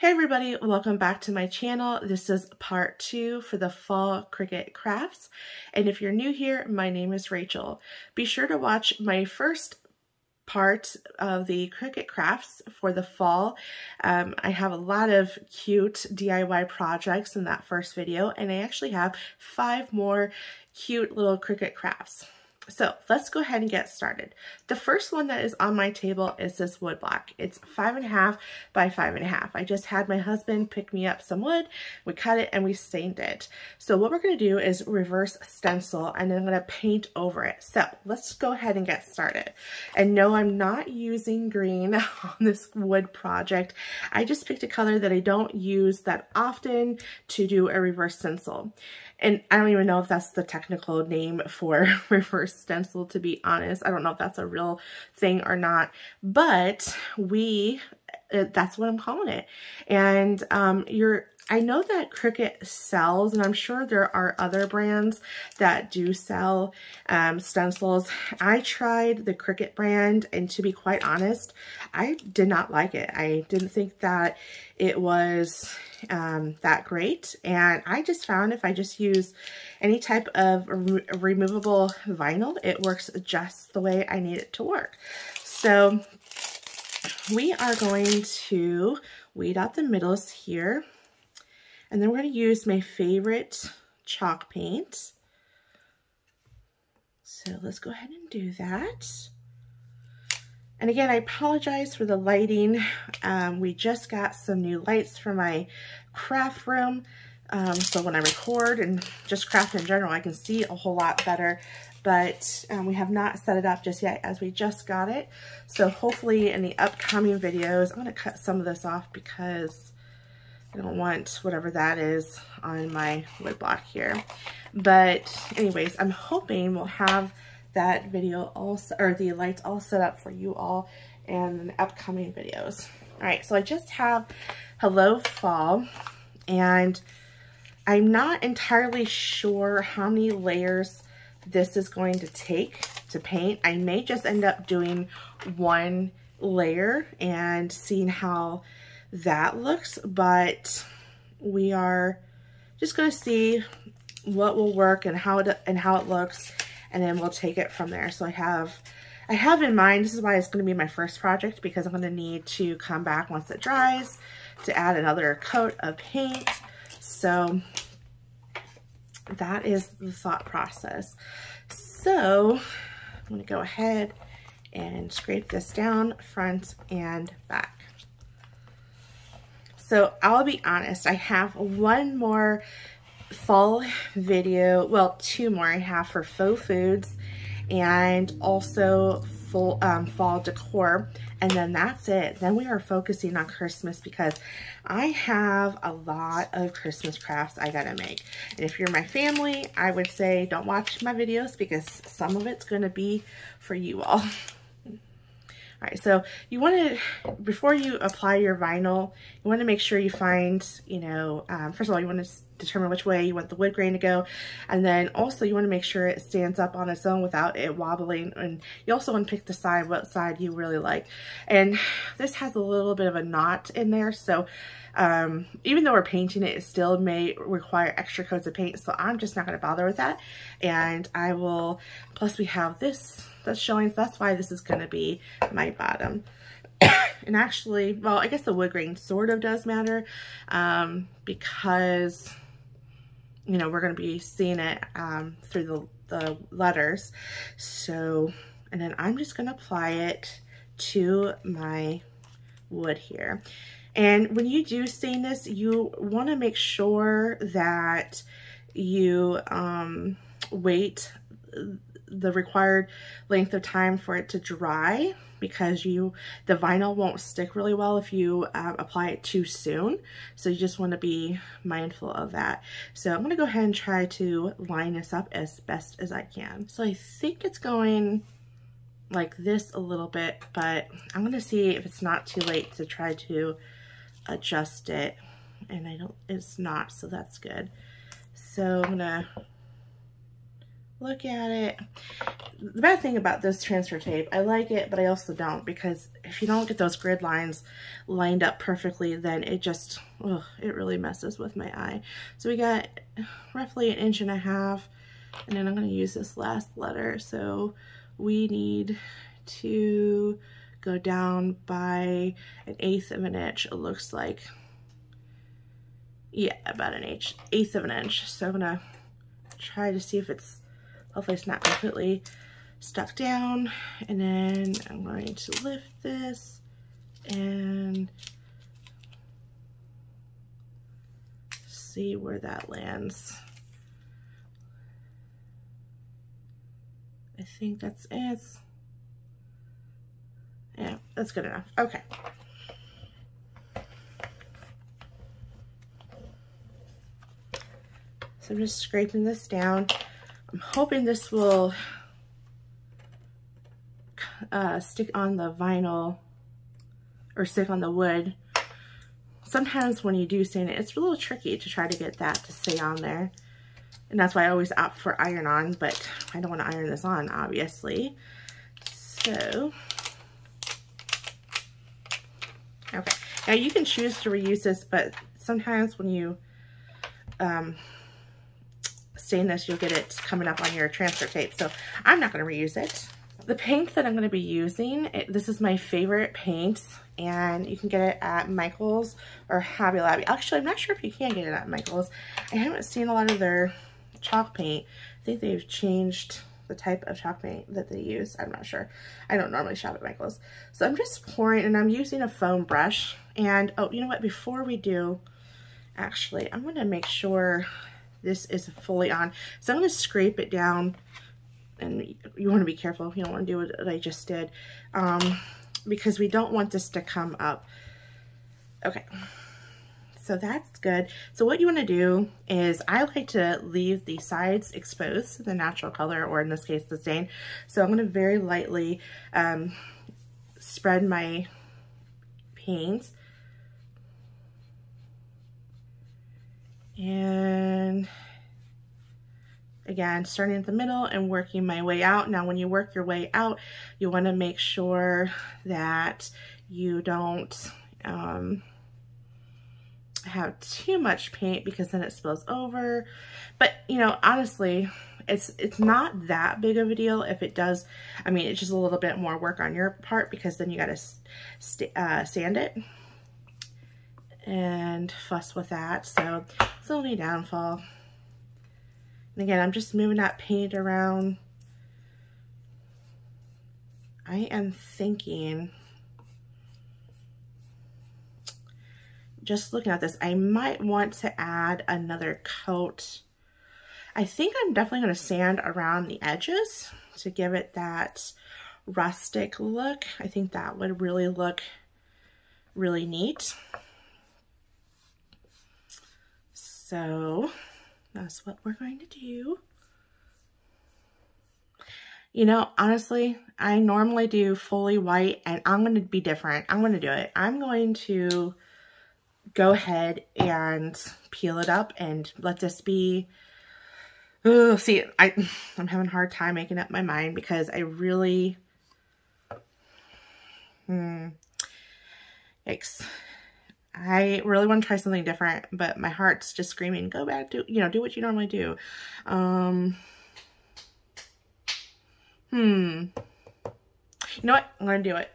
Hey everybody, welcome back to my channel. This is part 2 for the fall Cricut crafts. And if you're new here, my name is Rachel. Be sure to watch my first part of the Cricut crafts for the fall. I have a lot of cute DIY projects in that first video, and I actually have 5 more cute little Cricut crafts. So let's go ahead and get started. The first one that is on my table is this wood block. It's 5.5 by 5.5. I just had my husband pick me up some wood, we cut it and we stained it. So what we're gonna do is reverse stencil and then I'm gonna paint over it. So let's go ahead and get started. And no, I'm not using green on this wood project. I just picked a color that I don't use that often to do a reverse stencil. And I don't even know if that's the technical name for reverse stencil, to be honest. I don't know if that's a real thing or not, but that's what I'm calling it. And I know that Cricut sells, and I'm sure there are other brands that do sell stencils. I tried the Cricut brand, and to be quite honest, I did not like it. I didn't think that it was that great, and I just found if I just use any type of removable vinyl, it works just the way I need it to work. So we are going to weed out the middles here. And then we're going to use my favorite chalk paint. So let's go ahead and do that. And again, I apologize for the lighting. We just got some new lights for my craft room. So when I record and just craft in general, I can see a whole lot better. But we have not set it up just yet as we just got it. So hopefully in the upcoming videos, I'm going to cut some of this off because I don't want whatever that is on my wood block here. But anyways, I'm hoping we'll have that video also, or the lights all set up for you all in the upcoming videos. All right, so I just have Hello Fall, and I'm not entirely sure how many layers this is going to take to paint. I may just end up doing one layer and seeing how that looks, but we are just going to see what will work and how it looks, and then we'll take it from there. So I have in mind, this is why it's going to be my first project, because I'm going to need to come back once it dries to add another coat of paint. So that is the thought process. So I'm going to go ahead and scrape this down front and back. So I'll be honest, I have one more fall video, well, 2 more I have for faux foods and also fall decor, and then that's it. Then we are focusing on Christmas because I have a lot of Christmas crafts I gotta make. And if you're my family, I would say don't watch my videos because some of it's gonna be for you all. All right, so you want to, before you apply your vinyl, you want to make sure you find, first of all, you want to determine which way you want the wood grain to go. And then also you want to make sure it stands up on its own without it wobbling. And you also want to pick the side, what side you really like. And this has a little bit of a knot in there. So even though we're painting it, it still may require extra coats of paint. So I'm just not going to bother with that. And I will, plus we have this that's showing, so that's why this is going to be my bottom. And actually, well, I guess the wood grain sort of does matter because, we're going to be seeing it through the letters. So, and then I'm just going to apply it to my wood here. And when you do stain this, you want to make sure that you wait the required length of time for it to dry, because the vinyl won't stick really well if you apply it too soon. So you just want to be mindful of that. So I'm going to go ahead and try to line this up as best as I can. So I think it's going like this a little bit, but I'm going to see if it's not too late to try to adjust it. And it's not, so that's good. So I'm going to look at it. the bad thing about this transfer tape, I like it, but I also don't, because if you don't get those grid lines lined up perfectly, then it just, ugh, it really messes with my eye. So we got roughly 1.5 inches, and then I'm going to use this last letter. So we need to go down by 1/8 of an inch, it looks like. Yeah, about 1/8 of an inch. So I'm going to try to see if it's, hopefully it's not completely stuck down, and then I'm going to lift this and see where that lands. I think that's it. Yeah, that's good enough. Okay. So I'm just scraping this down. I'm hoping this will stick on the vinyl or stick on the wood. Sometimes when you do sand it, it's a little tricky to try to get that to stay on there. And that's why I always opt for iron on, but I don't want to iron this on, obviously. So, okay. Now you can choose to reuse this, but sometimes when you stain this, you'll get it coming up on your transfer tape. So I'm not going to reuse it. The paint that I'm going to be using, this is my favorite paint, and you can get it at Michael's or Hobby Lobby. Actually, I'm not sure if you can get it at Michael's. I haven't seen a lot of their chalk paint. I think they've changed the type of chalk paint that they use. I'm not sure. I don't normally shop at Michael's. So I'm just pouring, and I'm using a foam brush. And, oh, you know what? Before we do, actually, I'm going to make sure this is fully on. So I'm going to scrape it down, and you want to be careful. You don't want to do what I just did, because we don't want this to come up. Okay, so that's good. So what you want to do is, I like to leave the sides exposed to the natural color, or in this case, the stain. So I'm going to very lightly spread my paint. And again, starting at the middle and working my way out. Now, when you work your way out, you want to make sure that you don't have too much paint, because then it spills over. But, you know, honestly, it's not that big of a deal if it does. I mean, it's just a little bit more work on your part, because then you got to sand it and fuss with that. So it's the only downfall. And again, I'm just moving that paint around. I am thinking, just looking at this, I might want to add another coat. I think I'm definitely going to sand around the edges to give it that rustic look. I think that would really look really neat. So that's what we're going to do. You know, honestly, I normally do fully white, and I'm going to be different. I'm going to do it. I'm going to go ahead and peel it up and let this be. Oh, see, I'm having a hard time making up my mind, because I really, yikes. I really want to try something different, but my heart's just screaming, go back to, you know, do what you normally do. You know what? I'm going to do it.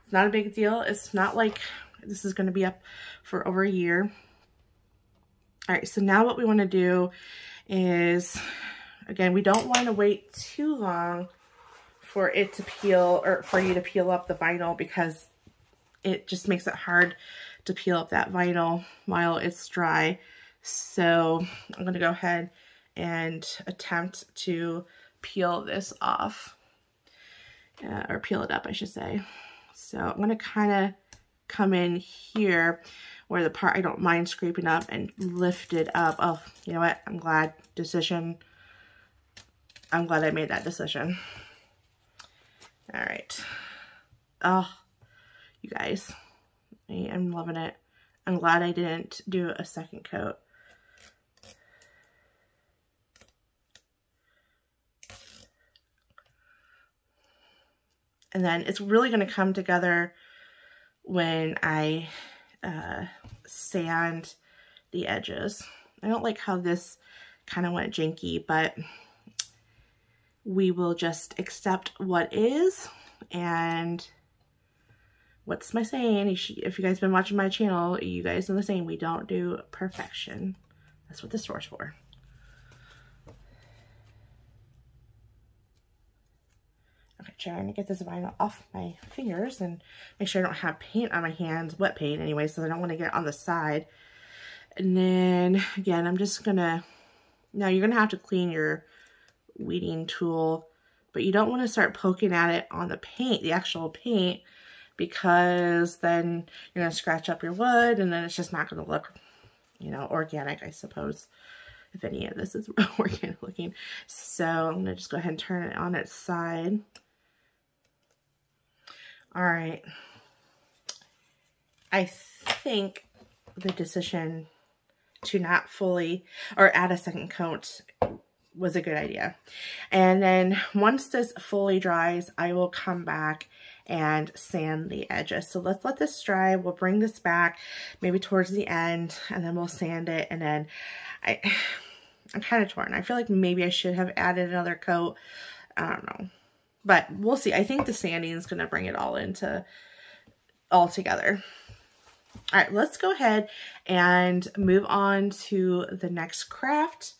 It's not a big deal. It's not like this is going to be up for over a year. All right, so now what we want to do is, again, we don't want to wait too long for it to peel, or for you to peel up the vinyl, because it just makes it hard to peel up that vinyl while it's dry. So I'm going to go ahead and attempt to peel this off, or peel it up, I should say. So I'm going to kind of come in here where the part I don't mind scraping up, and lift it up. Oh, you know what? I'm glad I made that decision. All right. Oh, you guys, I'm loving it. I'm glad I didn't do a second coat. And then it's really going to come together when I sand the edges. I don't like how this kind of went janky, but we will just accept what is. And what's my saying? If you guys have been watching my channel, you guys know the saying, we don't do perfection. That's what this store's for. Okay, trying to get this vinyl off my fingers and make sure I don't have paint on my hands, wet paint anyway, so I don't want to get it on the side. And then, again, I'm just gonna, now you're gonna have to clean your weeding tool, but you don't want to start poking at it on the paint, the actual paint, because then you're gonna scratch up your wood and then it's just not gonna look, you know, organic, I suppose, if any of this is organic looking. So I'm gonna just go ahead and turn it on its side. All right. I think the decision to not fully or add a second coat was a good idea. And then once this fully dries, I will come back and sand the edges. So let's let this dry. We'll bring this back maybe towards the end and then we'll sand it. And then I'm kind of torn. I feel like maybe I should have added another coat. I don't know. But we'll see. I think the sanding is going to bring it all together. All right, let's go ahead and move on to the next craft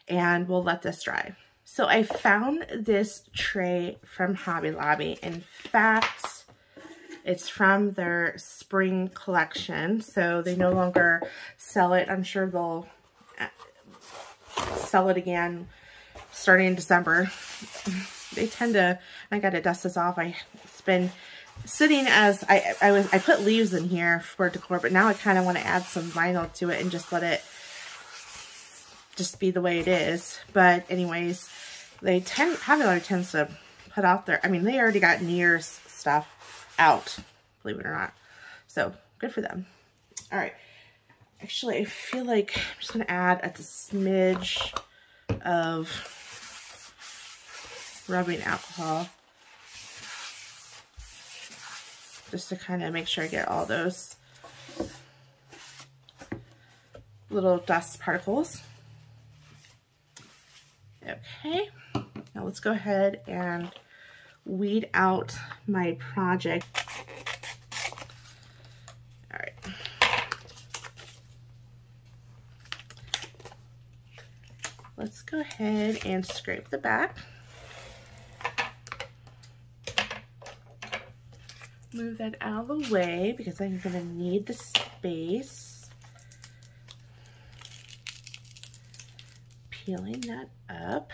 and we'll let this dry. So I found this tray from Hobby Lobby. In fact, it's from their spring collection. So they no longer sell it. I'm sure they'll sell it again starting in December. They tend to, I gotta dust this off. It's been sitting as, I put leaves in here for decor, but now I kind of want to add some vinyl to it and just let it just be the way it is. But anyways, Hobby Lobby tends to put out their, I mean, they already got New Year's stuff out, believe it or not. So good for them. All right. Actually, I feel like I'm just going to add a smidge of rubbing alcohol just to kind of make sure I get all those little dust particles. Okay, now let's go ahead and weed out my project. All right. Let's go ahead and scrape the back. Move that out of the way because I'm going to need the space. Peeling that up.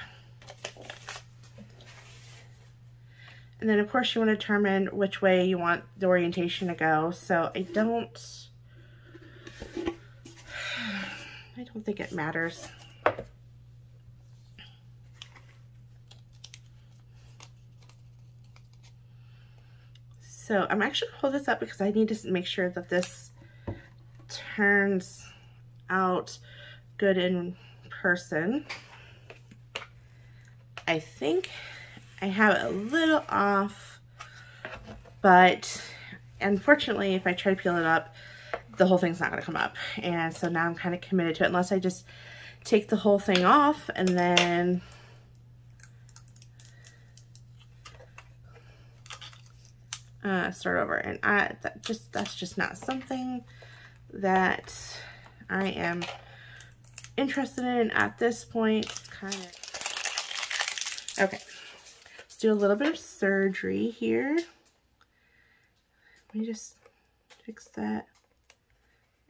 And then of course you want to determine which way you want the orientation to go. So I don't think it matters. So I'm actually going to hold this up because I need to make sure that this turns out good in person. I think I have it a little off, but unfortunately if I try to peel it up, the whole thing's not going to come up. And so now I'm kind of committed to it unless I just take the whole thing off and then start over. And that's just not something that I am interested in at this point. It's kind of okay. Let's do a little bit of surgery here. Let me just fix that,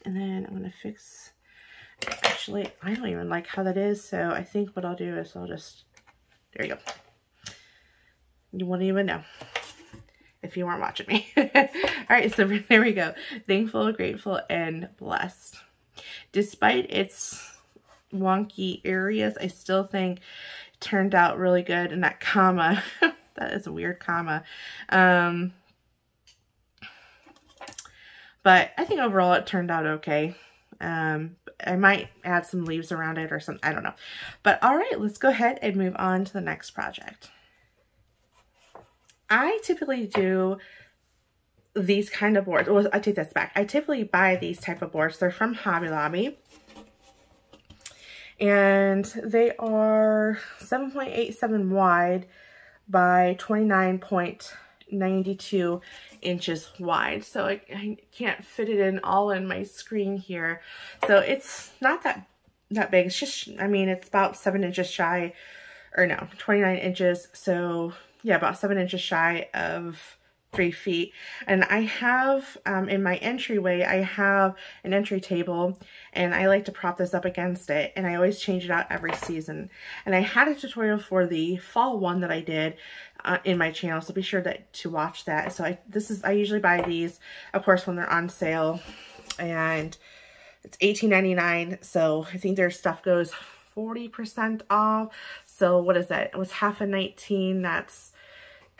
and then I'm gonna fix. Actually, I don't even like how that is, so I think what I'll do is I'll just, there you go. You wouldn't even know if you weren't watching me. All right, so there we go. Thankful, grateful, and blessed. Despite its wonky areas, I still think it turned out really good. And that comma, that is a weird comma. But I think overall it turned out okay. I might add some leaves around it or something, I don't know. But all right, let's go ahead and move on to the next project. I typically do these kind of boards. Well, I take this back. I typically buy these type of boards. They're from Hobby Lobby. And they are 7.87 wide by 29.92 inches wide. So I can't fit it in all in my screen here. So it's not that big. It's just, I mean, it's about 7 inches shy, or no, 29 inches. So yeah, about 7 inches shy of 3 feet. And I have, in my entryway, I have an entry table, and I like to prop this up against it, and I always change it out every season. And I had a tutorial for the fall one that I did in my channel, so be sure to watch that. So I usually buy these, of course, when they're on sale, and it's $18.99. So I think their stuff goes 40% off. So what is that? It was half of 19. That's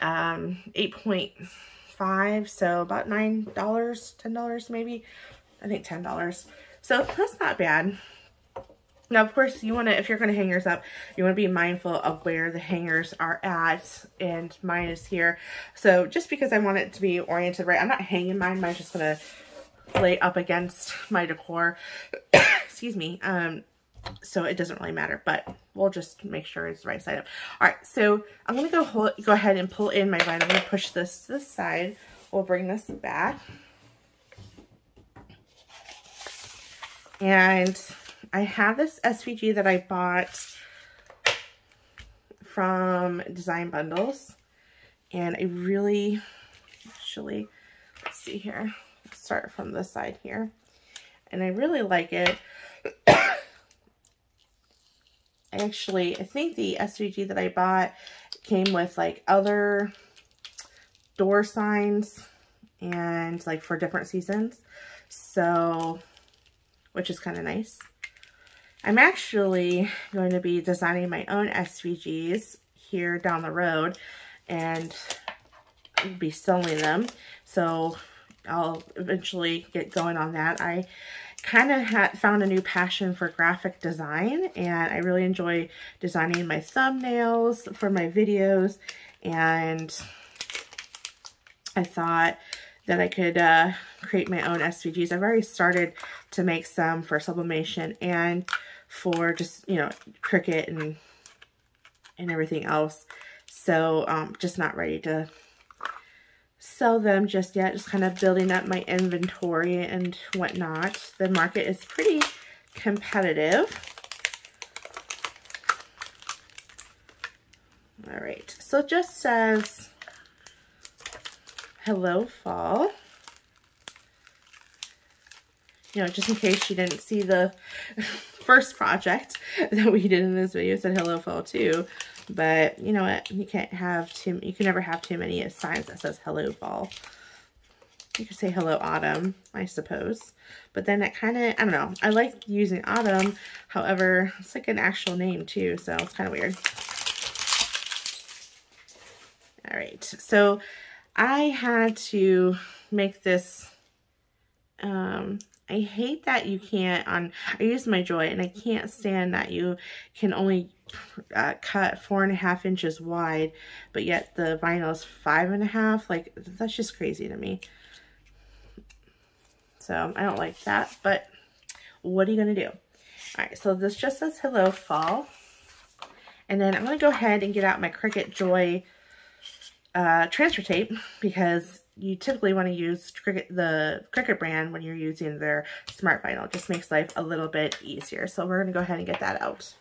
8.5, so about $9, $10 maybe. I think $10. So that's not bad. Now, of course, you want to, if you're going to hang yours up, you want to be mindful of where the hangers are at, and mine is here. So just because I want it to be oriented right, I'm not hanging mine. Mine's just going to lay up against my decor. Excuse me. So it doesn't really matter, but we'll just make sure it's the right side up. All right, so I'm going to go ahead and pull in my vine. I'm going to push this to this side. We'll bring this back. And I have this SVG that I bought from Design Bundles. And I really, actually, let's see here. Let's start from this side here. And I really like it. I think the SVG that I bought came with like other door signs and like for different seasons. So, which is kind of nice. I'm actually going to be designing my own SVGs here down the road and be selling them. So I'll eventually get going on that. I kind of found a new passion for graphic design, and I really enjoy designing my thumbnails for my videos, and I thought that I could create my own SVGs. I've already started to make some for sublimation and for just, you know, Cricut and everything else. So just not ready to sell them just yet, just kind of building up my inventory and whatnot. The market is pretty competitive. All right, so it just says hello fall. You know, just in case you didn't see the first project that we did in this video, it said hello fall too. But you know what? You can never have too many signs that says hello fall. You could say hello autumn, I suppose. But then it kind of, I don't know. I like using autumn. However, it's like an actual name too, so it's kind of weird. All right, so I had to make this. I hate that you can't, I use my Joy, and I can't stand that you can only cut 4.5 inches wide, but yet the vinyl is 5.5. Like, that's just crazy to me. So I don't like that, but what are you going to do? All right, so this just says hello fall. And then I'm going to go ahead and get out my Cricut Joy transfer tape, because you typically want to use the Cricut brand when you're using their smart vinyl. It just makes life a little bit easier. So we're going to go ahead and get that out.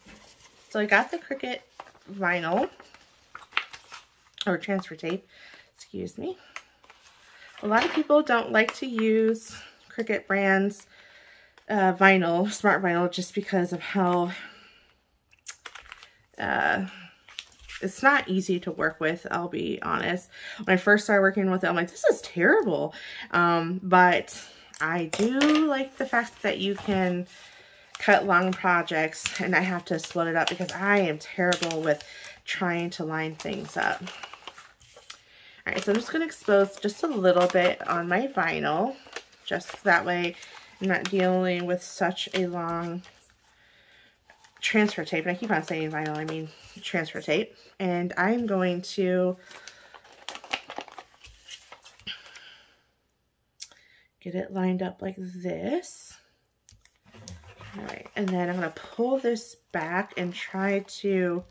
So I got the Cricut vinyl, or transfer tape, excuse me. A lot of people don't like to use Cricut brand's vinyl, smart vinyl, just because of how it's not easy to work with, I'll be honest. When I first started working with it, I'm like, this is terrible. But I do like the fact that you can cut long projects, and I have to split it up because I am terrible with trying to line things up. All right, so I'm just going to expose just a little bit on my vinyl, just that way I'm not dealing with such a long transfer tape. And I keep on saying vinyl, I mean transfer tape. And I'm going to Get it lined up like this. All right, and then I'm going to pull this back and try to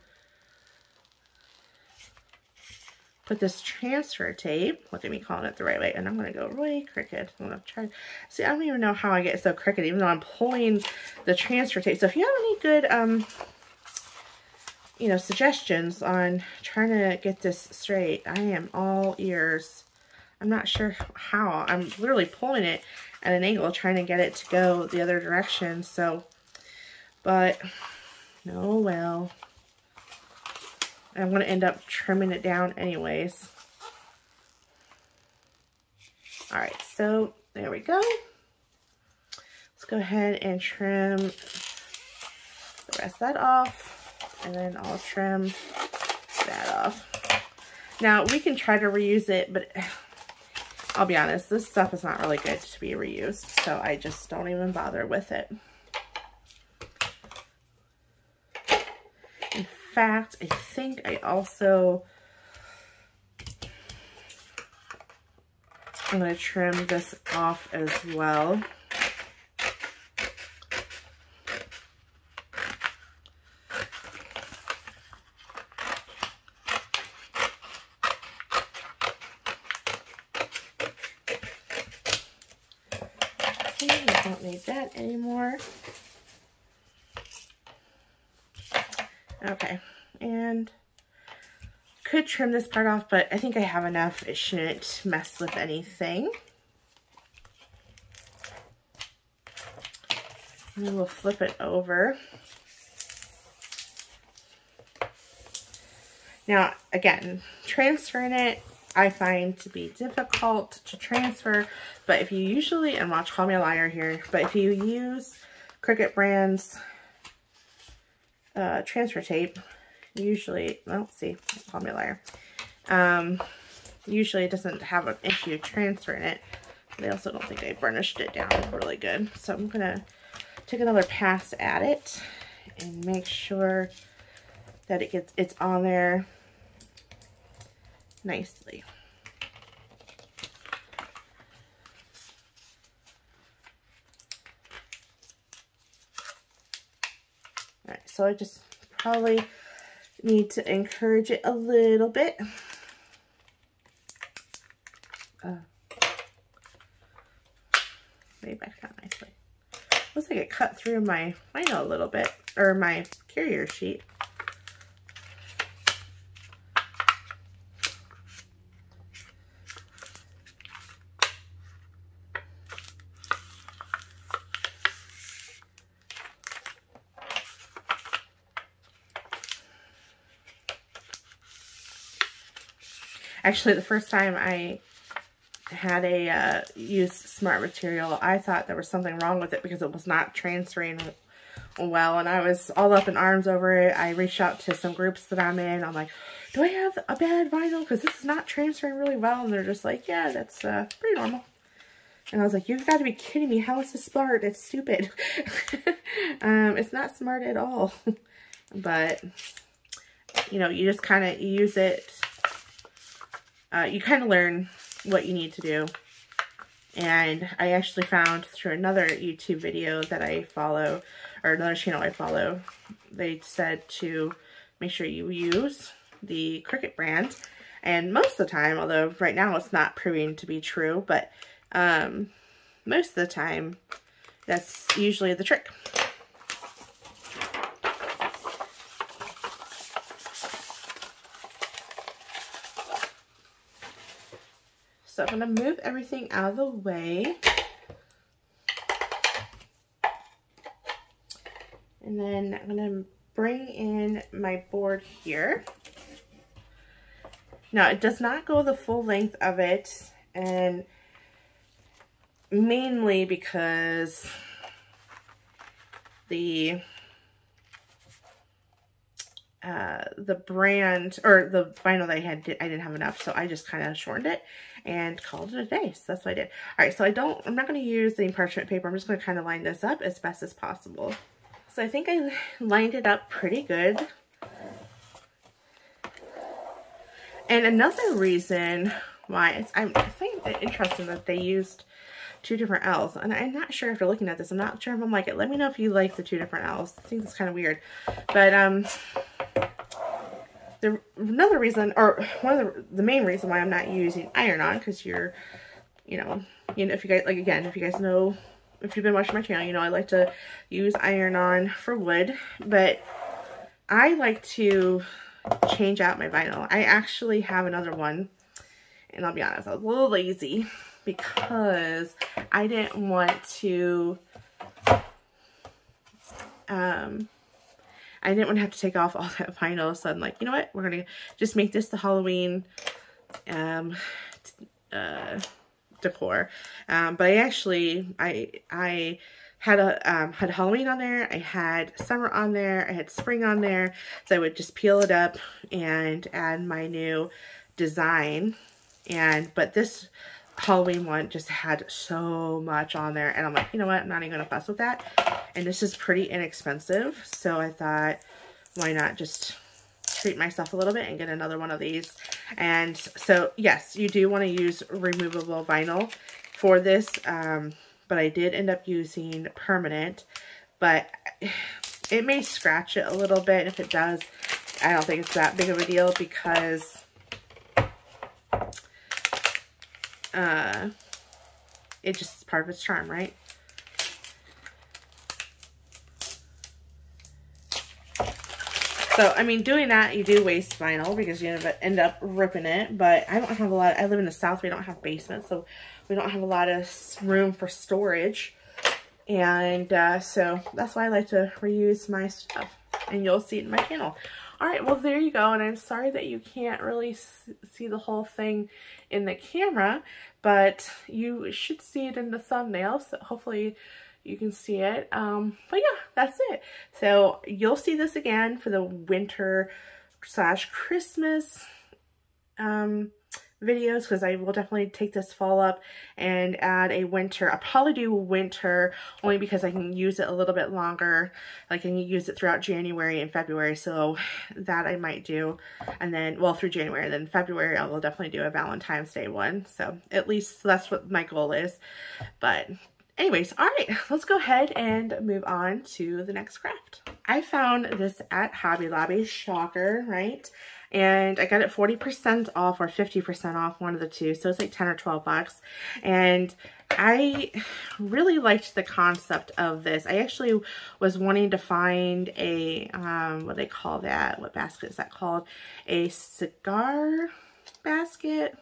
put this transfer tape, look at me calling it the right way, and I'm going to go really crooked. I'm going to try, see, I don't even know how I get so crooked, even though I'm pulling the transfer tape. So if you have any good, you know, suggestions on trying to get this straight, I am all ears. I'm not sure how. I'm literally pulling it at an angle, trying to get it to go the other direction, so, but, oh well. I'm going to end up trimming it down anyways. Alright, so there we go. Let's go ahead and trim the rest of that off. And then I'll trim that off. Now, we can try to reuse it, but I'll be honest, this stuff is not really good to be reused. So I just don't even bother with it. In fact, I think I also, I'm going to trim this off as well. Okay, we don't need that anymore. Okay, and could trim this part off, but I think I have enough. It shouldn't mess with anything. And then we'll flip it over. Now, again, transferring it, I find to be difficult to transfer, but if you usually, and watch, call me a liar here, but if you use Cricut brands transfer tape, usually, well, see, call me a liar. Usually it doesn't have an issue transferring it. They also don't think I burnished it down really good. So I'm gonna take another pass at it and make sure that it's on there nicely. All right, so I just probably need to encourage it a little bit. Lay back down nicely. Looks like it cut through my vinyl a little bit, or my carrier sheet. Actually, the first time I had a used smart material, I thought there was something wrong with it because it was not transferring well, and I was all up in arms over it. I reached out to some groups that I'm in. I'm like, do I have a bad vinyl? Because this is not transferring really well. And they're just like, yeah, that's pretty normal. And I was like, you've got to be kidding me. How is this smart? It's stupid. It's not smart at all. But, you know, you just kind of use it. You kind of learn what you need to do. And I actually found through another YouTube video that I follow, or another channel I follow, they said to make sure you use the Cricut brand. And most of the time, although right now it's not proving to be true, but most of the time, that's usually the trick. So I'm going to move everything out of the way. And then I'm going to bring in my board here. Now, it does not go the full length of it, and mainly because the brand, or the vinyl that I had, I didn't have enough, so I just kind of shortened it and called it a day. So that's what I did. All right, so I'm not going to use any parchment paper. I'm just going to kind of line this up as best as possible. So I think I lined it up pretty good. And another reason why. I find it interesting that they used 2 different L's, and I'm not sure after looking at this. I'm not sure if I'm like it. Let me know if you like the 2 different L's. I think it's kind of weird, but another reason, or one of the main reason why I'm not using iron-on, because you know, if you guys, like, again, if you guys know, if you've been watching my channel, you know I like to use iron-on for wood, but I like to change out my vinyl. I actually have another one, and I'll be honest, I was a little lazy because I didn't want to have to take off all that vinyl. So I'm like, you know what? We're going to just make this the Halloween decor. But I actually, I had Halloween on there. I had summer on there. I had spring on there. So I would just peel it up and add my new design. But this Halloween one just had so much on there, and I'm like, you know what, I'm not even gonna fuss with that. And this is pretty inexpensive, so I thought, why not just treat myself a little bit and get another one of these. And so yes, you do want to use removable vinyl for this, but I did end up using permanent, but it may scratch it a little bit. If it does, I don't think it's that big of a deal, because it just is part of its charm, right? So, I mean, doing that, you do waste vinyl because you end up ripping it, but I don't have a lot. I live in the South. We don't have basements, so we don't have a lot of room for storage. And so that's why I like to reuse my stuff, and you'll see it in my channel. All right, well, there you go. And I'm sorry that you can't really see the whole thing in the camera, but you should see it in the thumbnail. So hopefully you can see it. But yeah, that's it. So you'll see this again for the winter / Christmas videos, because I will definitely take this fall up and add a winter. I'll probably do winter only because I can use it a little bit longer. Like, I can use it throughout January and February, so that I might do. And then, well, through January, then February I will definitely do a Valentine's Day one. So at least that's what my goal is. But anyways, all right, let's go ahead and move on to the next craft. I found this at Hobby Lobby, shocker, right? And I got it 40% off or 50% off, one of the two. So it's like 10 or 12 bucks. And I really liked the concept of this. I actually was wanting to find a, what do they call that? What basket is that called? A cigar basket?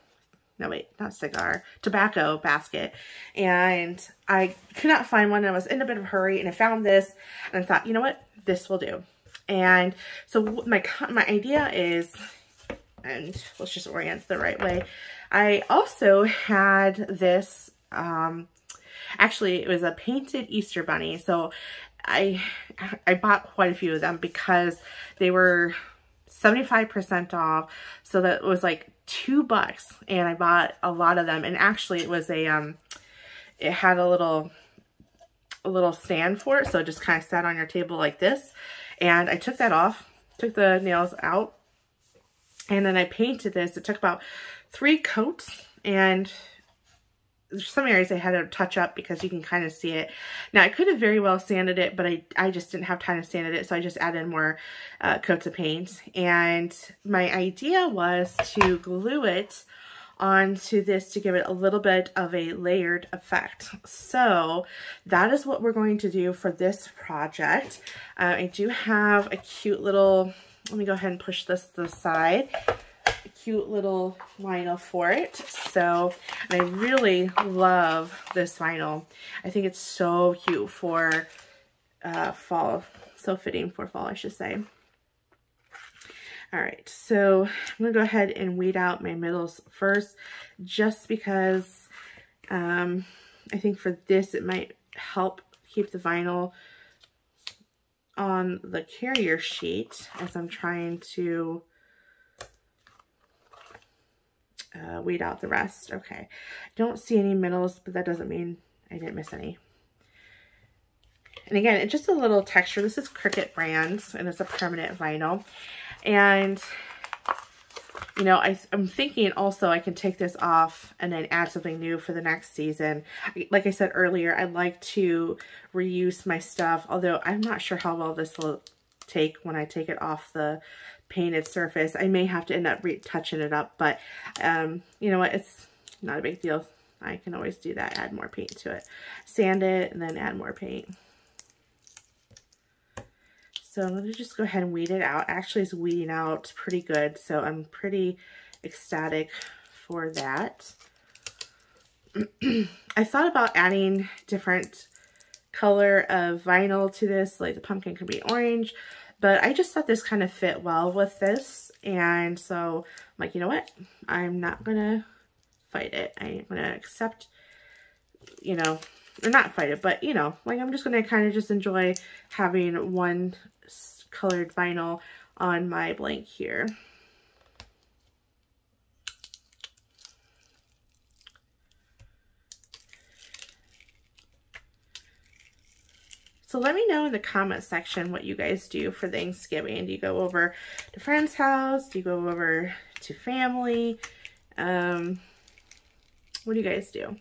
No, wait, not cigar, tobacco basket. And I could not find one. I was in a bit of a hurry, and I found this, and I thought, you know what? This will do. And so my idea is, and let's just orient the right way. I also had this, actually it was a painted Easter bunny. So I bought quite a few of them because they were 75% off. So that was like $2, and I bought a lot of them. And actually it was a, it had a little stand for it. So it just kind of sat on your table like this. And I took that off, took the nails out, and then I painted this. It took about 3 coats, and there's some areas I had to touch up because you can kind of see it. Now, I could have very well sanded it, but I just didn't have time to sand it, so I just added more coats of paint. And my idea was to glue it onto this to give it a little bit of a layered effect. So that is what we're going to do for this project. I do have a cute little, let me go ahead and push this to the side, a cute little vinyl for it. So, and I really love this vinyl. I think it's so cute for fall, so fitting for fall, I should say. All right, so I'm gonna go ahead and weed out my middles first, just because I think for this it might help keep the vinyl on the carrier sheet as I'm trying to weed out the rest. Okay, don't see any middles, but that doesn't mean I didn't miss any. And again, it's just a little texture. This is Cricut brands, and it's a permanent vinyl. And you know, I'm thinking also I can take this off and then add something new for the next season. Like I said earlier, I like to reuse my stuff, although I'm not sure how well this will take when I take it off the painted surface. I may have to end up retouching it up, but you know what, it's not a big deal. I can always do that, add more paint to it. Sand it and then add more paint. So I'm going to just go ahead and weed it out. Actually, it's weeding out pretty good, so I'm pretty ecstatic for that. I thought about adding different color of vinyl to this, like the pumpkin could be orange, but I just thought this kind of fit well with this, and so I'm like, you know what? I'm not going to fight it. I'm going to accept, you know, or not fight it, but, you know, like I'm just going to kind of just enjoy having one colored vinyl on my blank here. So let me know in the comment section what you guys do for Thanksgiving. Do you go over to friend's house? Do you go over to family? What do you guys do?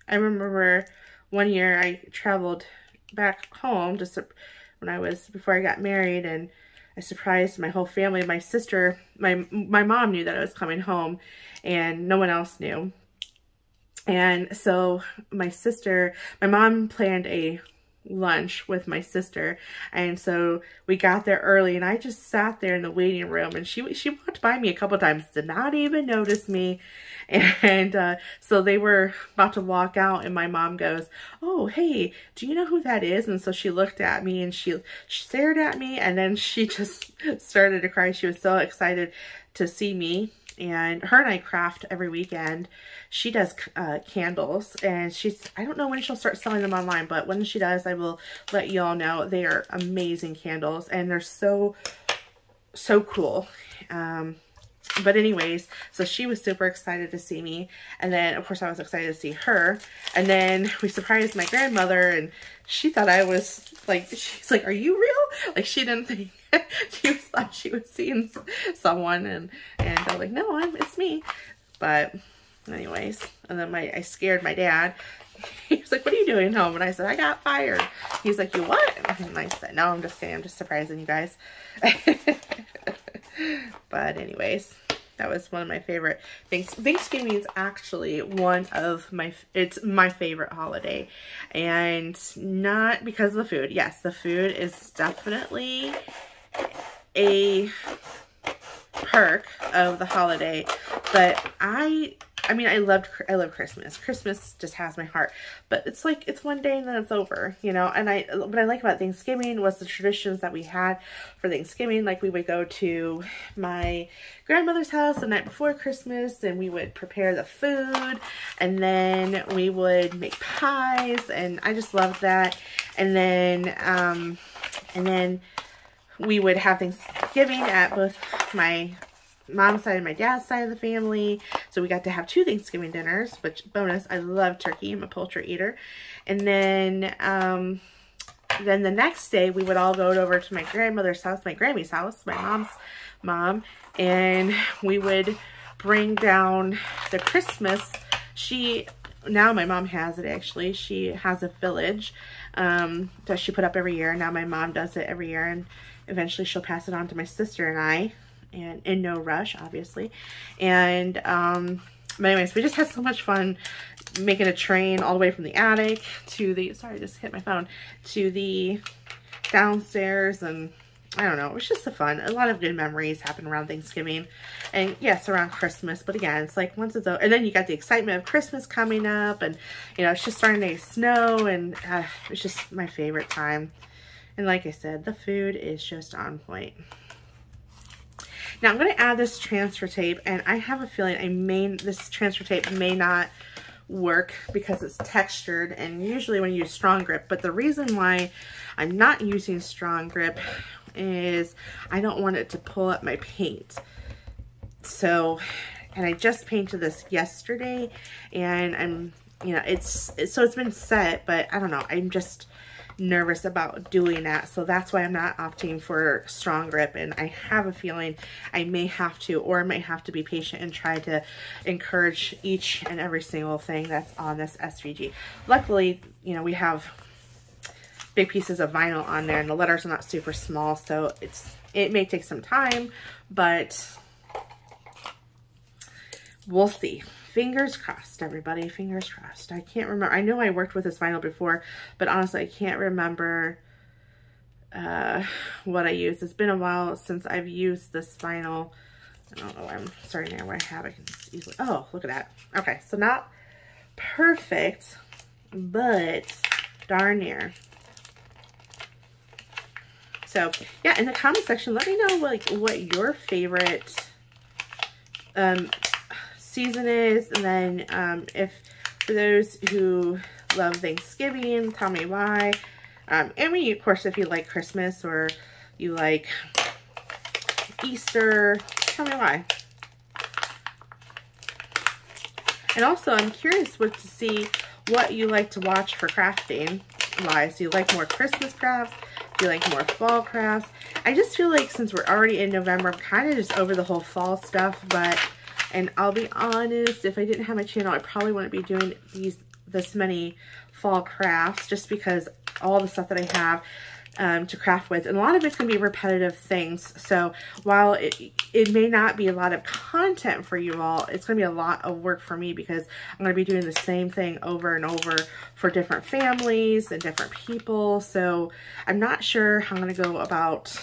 I remember one year I traveled back home just before I got married, and I surprised my whole family. My sister, my mom knew that I was coming home, and no one else knew. And so my mom planned a lunch with my sister, and so we got there early, and I just sat there in the waiting room, and she walked by me a couple times, did not even notice me. And so they were about to walk out, and my mom goes, "Oh, hey, do you know who that is?" And so she looked at me, and she stared at me, and then she just started to cry. She was so excited to see me. And her and I craft every weekend. She does candles, and I don't know when she'll start selling them online, but when she does, I will let you all know. They are amazing candles, and they're so cool. But anyways, so she was super excited to see me, and then of course I was excited to see her, and then we surprised my grandmother, and she thought I was like, she's like, "Are you real?" Like, she didn't think she thought she was seeing someone, and I was like, "No, it's me." But anyways, and then I scared my dad. He was like, "What are you doing home?" And I said, "I got fired." He's like, "You what?" And I said, "No, I'm just kidding. I'm just surprising you guys." But anyways, that was one of my favorite things. Thanksgiving is actually it's my favorite holiday, and not because of the food. Yes, the food is definitely a perk of the holiday, but I mean, I love Christmas. Christmas just has my heart, but it's like, it's one day and then it's over, you know. And what I like about Thanksgiving was the traditions that we had for Thanksgiving. Like, we would go to my grandmother's house the night before Christmas, and we would prepare the food, and then we would make pies, and I just loved that. And then we would have Thanksgiving at both my mom's side and my dad's side of the family. So we got to have 2 Thanksgiving dinners, which bonus. I love turkey. I'm a poultry eater. And then the next day we would all go over to my grandmother's house, my Grammy's house, my mom's mom, and we would bring down the Christmas. Now my mom has it, actually. She has a village that she put up every year. Now my mom does it every year, and eventually she'll pass it on to my sister and I. And in no rush, obviously. And but anyways, we just had so much fun making a train all the way from the attic to the, sorry, I just hit my phone, to the downstairs. And I don't know, it was just a fun, a lot of good memories happen around Thanksgiving, and yes, around Christmas. But again, it's like, once it's over, and then you got the excitement of Christmas coming up, and you know, it's just starting to snow, and it's just my favorite time. And like I said, the food is just on point. Now I'm going to add this transfer tape, and I have a feeling this transfer tape may not work because it's textured, and usually when you use strong grip, but the reason why I'm not using strong grip is I don't want it to pull up my paint. So, and I just painted this yesterday, and I'm, you know, it's been set, but I don't know, I'm just nervous about doing that. So that's why I'm not opting for strong grip, and I have a feeling I may have to, or I might have to be patient and try to encourage each and every single thing that's on this SVG. Luckily, you know, we have big pieces of vinyl on there and the letters are not super small, so it may take some time, but we'll see. Fingers crossed, everybody. Fingers crossed. I can't remember. I know I worked with this vinyl before, but honestly, I can't remember what I used. It's been a while since I've used this vinyl. I don't know why I'm starting there where I have it. I can just easily, oh, look at that. Okay, so not perfect, but darn near. So yeah, in the comment section, let me know like what your favorite season is, and then if for those who love Thanksgiving, tell me why. And of course, if you like Christmas or you like Easter, tell me why. And also, I'm curious to see what you like to watch for crafting wise. Do you like more Christmas crafts? Do you like more fall crafts? I just feel like since we're already in November, I'm kind of just over the whole fall stuff, and I'll be honest, if I didn't have my channel, I probably wouldn't be doing this many fall crafts, just because all the stuff that I have to craft with, and a lot of it's going to be repetitive things. So while it may not be a lot of content for you all, it's going to be a lot of work for me, because I'm going to be doing the same thing over and over for different families and different people. So I'm not sure how I'm going to go about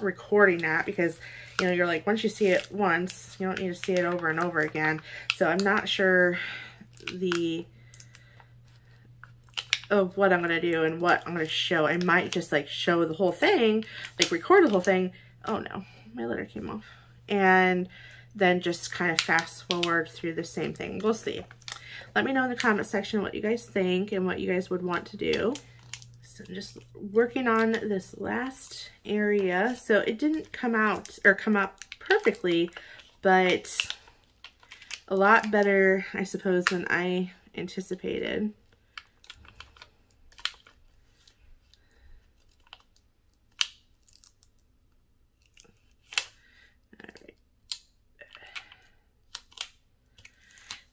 recording that, because you know, you're like, once you see it once, you don't need to see it over and over again. So I'm not sure of what I'm going to do and what I'm going to show. I might just like show the whole thing, like record the whole thing. Oh no, my letter came off. And then just kind of fast forward through the same thing. We'll see. Let me know in the comment section what you guys think and what you guys would want to do. So I'm just working on this last area. So it didn't come out or come up perfectly, but a lot better, I suppose, than I anticipated. All right.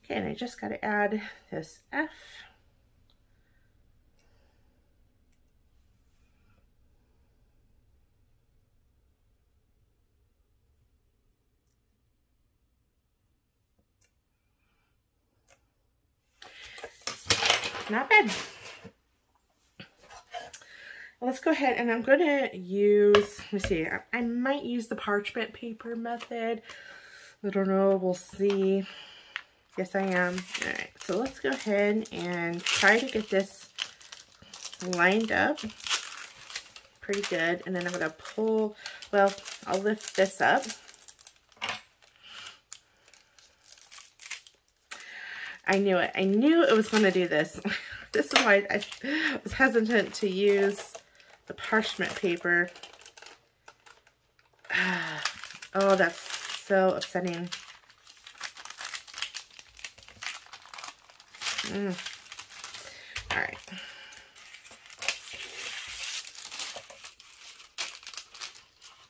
Okay, and I just got to add this F. Not bad. Let's go ahead and I'm going to use, let me see, I might use the parchment paper method. I don't know, we'll see. Yes, I am. All right, so let's go ahead and try to get this lined up pretty good. And then I'm going to pull, well, I'll lift this up. I knew it. I knew it was going to do this. This is why I was hesitant to use the parchment paper. Oh, that's so upsetting. All right.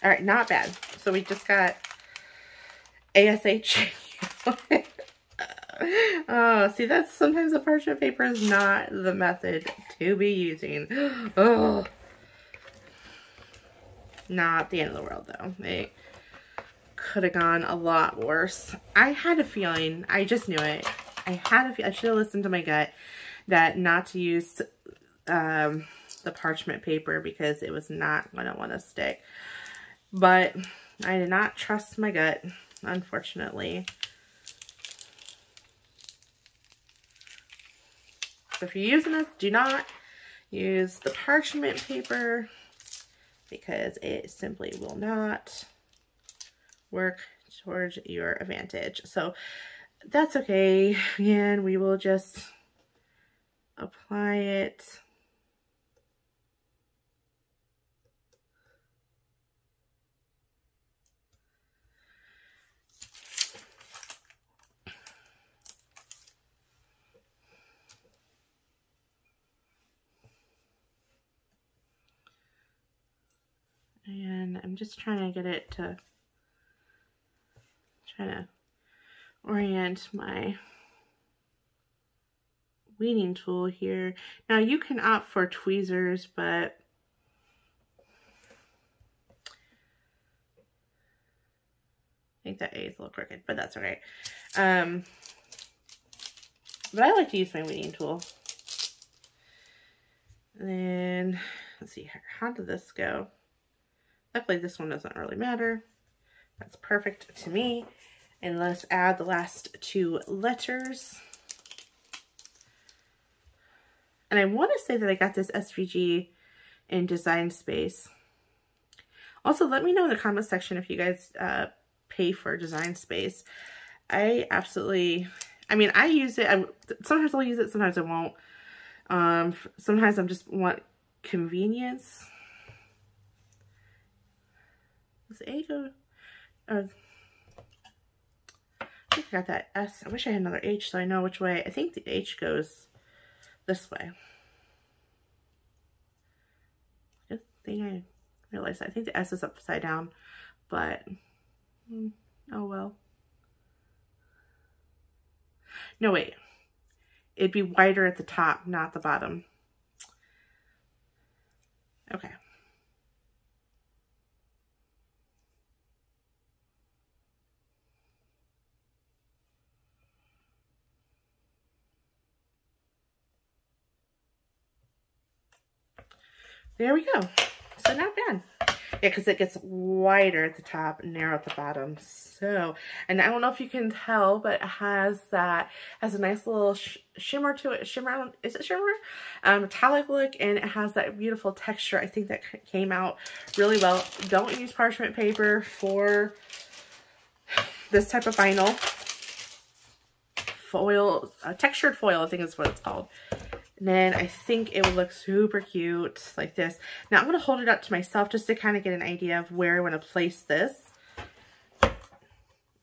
All right, not bad. So we just got ASH. Oh, see, that's sometimes the parchment paper is not the method to be using. Oh, not the end of the world though. It could have gone a lot worse. I had a feeling, I just knew it. I should have listened to my gut that not to use the parchment paper because it was not going to want to stick. But I did not trust my gut, unfortunately. So if you're using this, do not use the parchment paper because it simply will not work towards your advantage. So that's okay, and we will just apply it. I'm just trying to get it to, trying to orient my weeding tool here. Now you can opt for tweezers, but I think that A is a little crooked, but that's okay. But I like to use my weeding tool. And then, let's see, how did this go? Luckily, this one doesn't really matter. That's perfect to me. And let's add the last 2 letters. And I want to say that I got this SVG in Design Space. Also, let me know in the comment section if you guys pay for Design Space. I absolutely, I mean, I use it. Sometimes I'll use it, sometimes I won't. Sometimes I just want convenience. Does A go? I think I got that S. I wish I had another H so I know which way. I think the H goes this way. Good thing I realized that. I think the S is upside down, but oh well. No, wait. It'd be wider at the top, not the bottom. Okay. There we go. So not bad. Yeah, because it gets wider at the top and narrow at the bottom. So, and I don't know if you can tell, but it has a nice little shimmer to it. Shimmer, is it shimmer? Metallic look, and it has that beautiful texture. I think that came out really well. Don't use parchment paper for this type of vinyl. Foil, textured foil, I think is what it's called. And then I think it would look super cute like this. Now I'm going to hold it up to myself just to kind of get an idea of where I want to place this.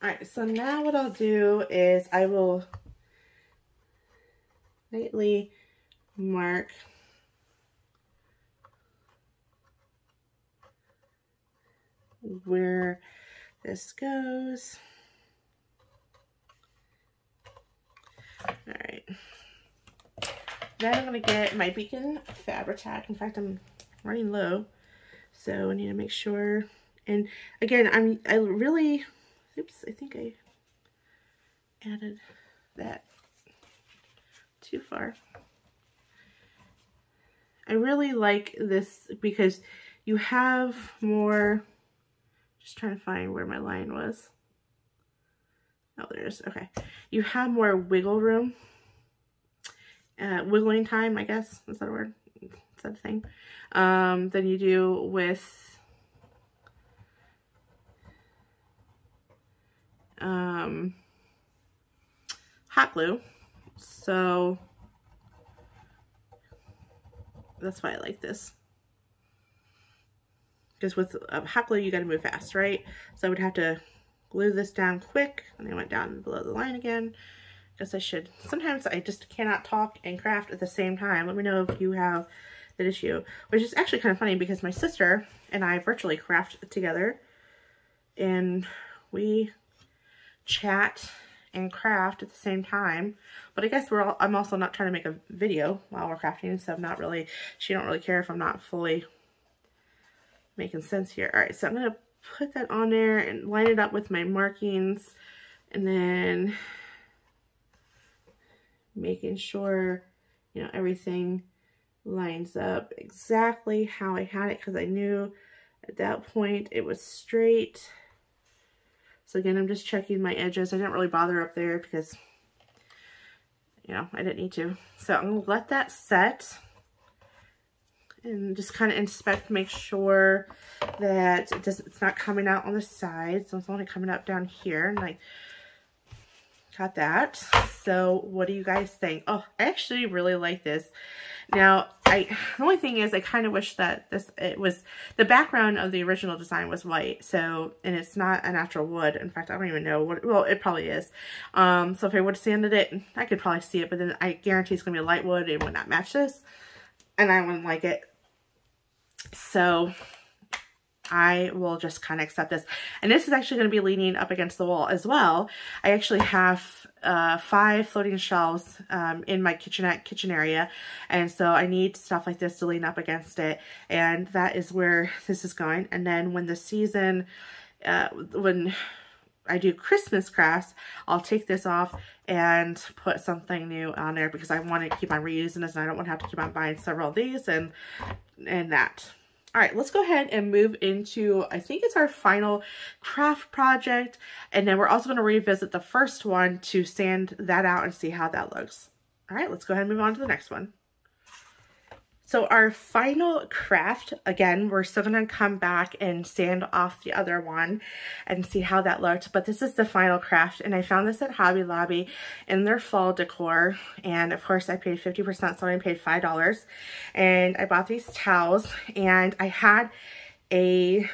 Alright, so now what I'll do is I will lightly mark where this goes. Alright. Then I'm going to get my Beacon Fabri-Tac. In fact, I'm running low, so I need to make sure. And again, I really, oops, I think I added that too far. I really like this because you have more, just trying to find where my line was. Oh, there it is. Okay. You have more wiggle room. Wiggling time, I guess. Is that a word? Is that a thing? Than you do with hot glue. So that's why I like this. Because with hot glue, you got to move fast, right? So I would have to glue this down quick, and I went down below the line again. Guess I should. Sometimes I just cannot talk and craft at the same time. Let me know if you have that issue. Which is actually kind of funny because my sister and I virtually craft together. And we chat and craft at the same time. But I guess I'm also not trying to make a video while we're crafting. So I'm not really, she don't really care if I'm not fully making sense here. Alright, so I'm going to put that on there and line it up with my markings. And then making sure, you know, everything lines up exactly how I had it, because I knew at that point it was straight. So again, I'm just checking my edges. I didn't really bother up there because, you know, I didn't need to. So I'm going to let that set and just kind of inspect, make sure that it's not coming out on the sides. So it's only coming up down here, and I got that. So what do you guys think? Oh, I actually really like this. Now, the only thing is I kind of wish that it was, the background of the original design was white. So, and it's not a natural wood. In fact, I don't even know what, well, it probably is. So if I would have sanded it, I could probably see it, but then I guarantee it's going to be a light wood. It would not match this, and I wouldn't like it. So I will just kind of accept this. And this is actually going to be leaning up against the wall as well. I actually have 5 floating shelves in my kitchen area, and so I need stuff like this to lean up against it, and that is where this is going. And then when the season, when I do Christmas crafts, I'll take this off and put something new on there, because I want to keep on reusing this and I don't want to have to keep on buying several of these and that. All right, let's go ahead and move into, I think it's our final craft project. And then we're also going to revisit the first one to sand that out and see how that looks. All right, let's go ahead and move on to the next one. So our final craft, again, we're still going to come back and sand off the other one and see how that looked. But this is the final craft, and I found this at Hobby Lobby in their fall decor. And of course, I paid 50%, so I paid $5. And I bought these towels, and I had a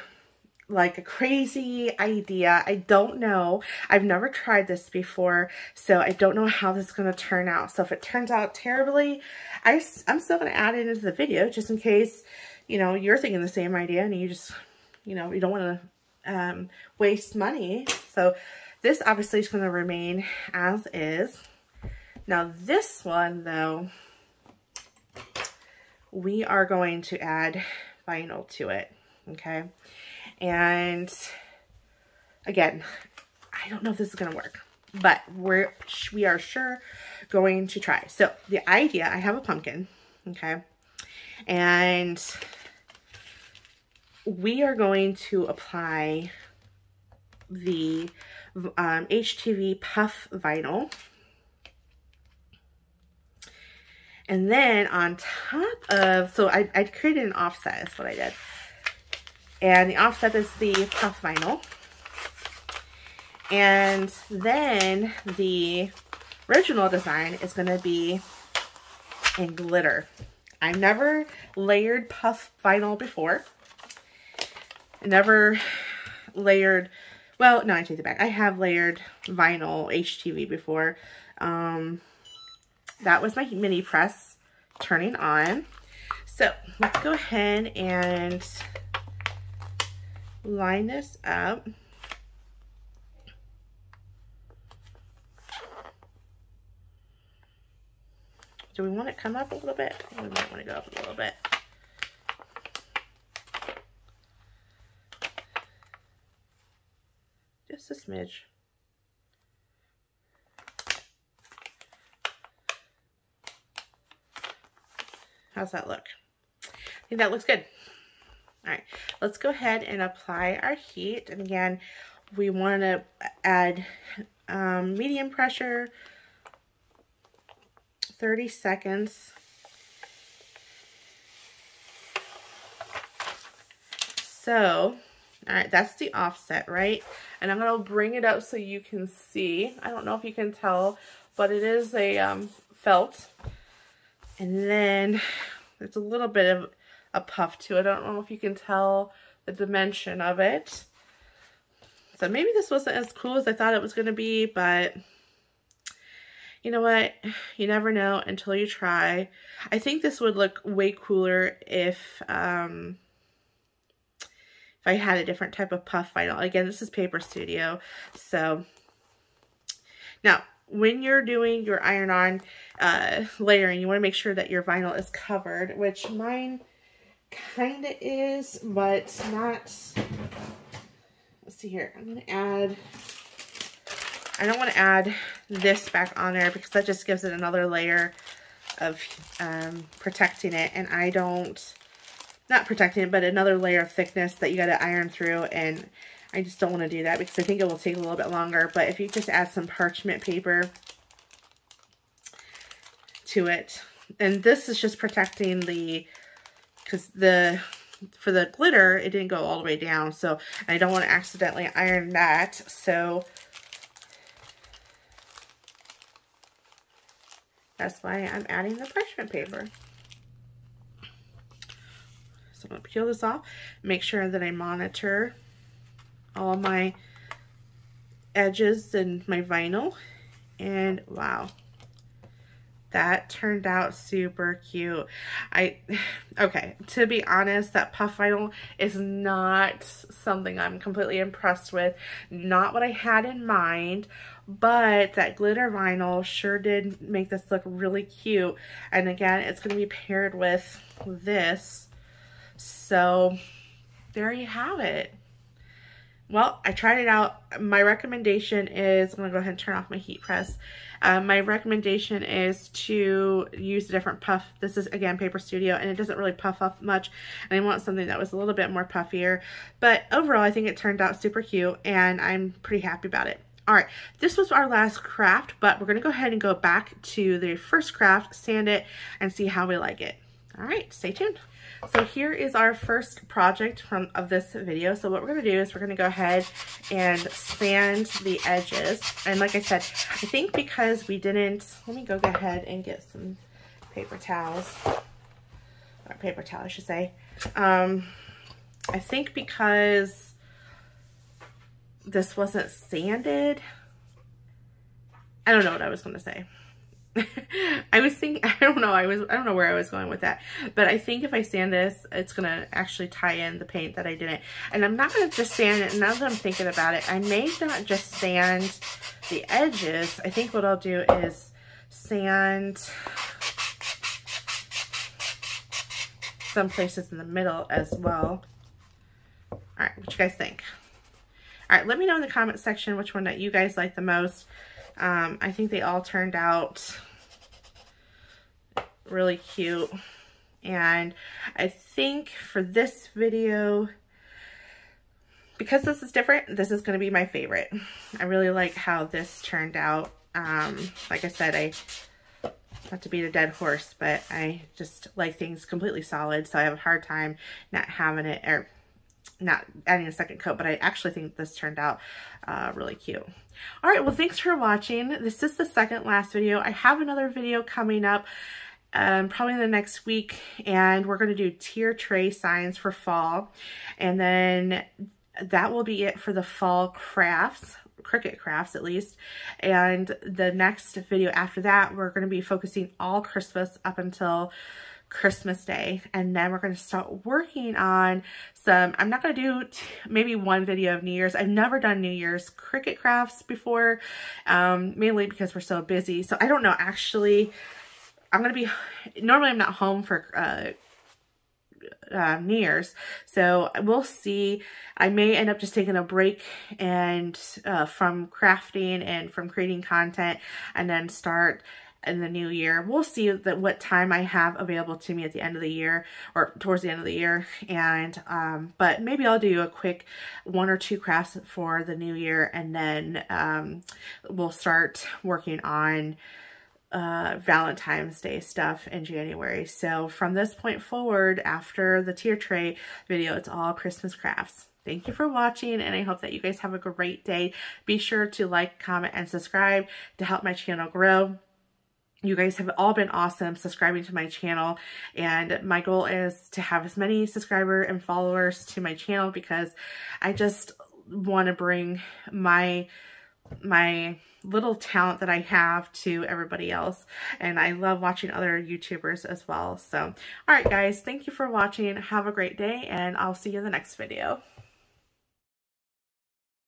crazy idea. I don't know. I've never tried this before, so I don't know how this is going to turn out. So if it turns out terribly, I'm still going to add it into the video just in case, you know, you're thinking the same idea and you just, you know, you don't want to waste money. So this obviously is going to remain as is. Now this one though, we are going to add vinyl to it. Okay. And again, I don't know if this is going to work, but we are sure going to try. So the idea, I have a pumpkin, okay, and we are going to apply the HTV puff vinyl. And then on top of, so I created an offset, that's what I did. And the offset is the puff vinyl. And then the original design is going to be in glitter. I've never layered puff vinyl before. Never layered, well, no, I take it back. I have layered vinyl HTV before. That was my mini press turning on. So let's go ahead and line this up. Do we want it to come up a little bit? We might want to go up a little bit. Just a smidge. How's that look? I think that looks good. All right, let's go ahead and apply our heat. And again, we want to add medium pressure, 30 seconds. So, all right, that's the offset, right? And I'm going to bring it up so you can see. I don't know if you can tell, but it is a felt. And then there's a little bit of a puff to it. I don't know if you can tell the dimension of it. So maybe this wasn't as cool as I thought it was going to be, but you know what? You never know until you try. I think this would look way cooler if I had a different type of puff vinyl. Again, this is Paper Studio. So now, when you're doing your iron-on layering, you want to make sure that your vinyl is covered, which mine kind of is, but not. Let's see here. I'm going to add, I don't want to add this back on there because that just gives it another layer of protecting it, and I don't, not protecting it, but another layer of thickness that you got to iron through, and I just don't want to do that because I think it will take a little bit longer. But if you just add some parchment paper to it, and this is just protecting the, because for the glitter, it didn't go all the way down, so I don't want to accidentally iron that, so that's why I'm adding the parchment paper. So I'm going to peel this off, make sure that I monitor all my edges and my vinyl, and wow, That turned out super cute. Okay, to be honest, that puff vinyl is not something I'm completely impressed with. Not what I had in mind, but that glitter vinyl sure did make this look really cute. And again, it's going to be paired with this. So there you have it. Well, I tried it out. My recommendation is, I'm going to go ahead and turn off my heat press. My recommendation is to use a different puff. This is, again, Paper Studio, and it doesn't really puff up much. And I want something that was a little bit more puffier. But overall, I think it turned out super cute, and I'm pretty happy about it. All right, this was our last craft, but we're going to go ahead and go back to the first craft, sand it, and see how we like it. All right, stay tuned. So here is our first project of this video. So what we're going to do is we're going to go ahead and sand the edges. And like I said, I think because we didn't, let me go ahead and get some paper towels, or paper towel I should say. I think because this wasn't sanded, I don't know what I was going to say. I was thinking, I don't know where I was going with that, but I think if I sand this, it's gonna actually tie in the paint that I didn't. And I'm not gonna just sand it. Now that I'm thinking about it, I may not just sand the edges. I think what I'll do is sand some places in the middle as well. All right, what you guys think? All right, let me know in the comment section which one that you guys like the most. I think they all turned out really cute, and I think for this video, because this is different, this is going to be my favorite. I really like how this turned out. Like I said, not to beat a dead horse, but I just like things completely solid, so I have a hard time not having it, or not adding a second coat, but I actually think this turned out really cute. All right, well, thanks for watching. This is the second last video. I have another video coming up probably in the next week, and we're going to do tier tray signs for fall, and then that will be it for the fall crafts, Cricut crafts at least. And the next video after that, we're going to be focusing all Christmas up until Christmas Day, and then we're going to start working on some, I'm not going to do maybe one video of New Year's. I've never done New Year's Cricut crafts before, mainly because we're so busy. So I don't know, actually, I'm going to be, normally I'm not home for New Year's, so we'll see. I may end up just taking a break and from crafting and from creating content, and then start in the new year. We'll see what time I have available to me at the end of the year, or towards the end of the year. And but maybe I'll do a quick 1 or 2 crafts for the new year, and then we'll start working on Valentine's Day stuff in January. So from this point forward, after the tier tray video, it's all Christmas crafts. Thank you for watching, and I hope that you guys have a great day. Be sure to like, comment, and subscribe to help my channel grow. You guys have all been awesome subscribing to my channel, and my goal is to have as many subscribers and followers to my channel, because I just want to bring my little talent that I have to everybody else, and I love watching other YouTubers as well. So, all right guys, thank you for watching. Have a great day, and I'll see you in the next video.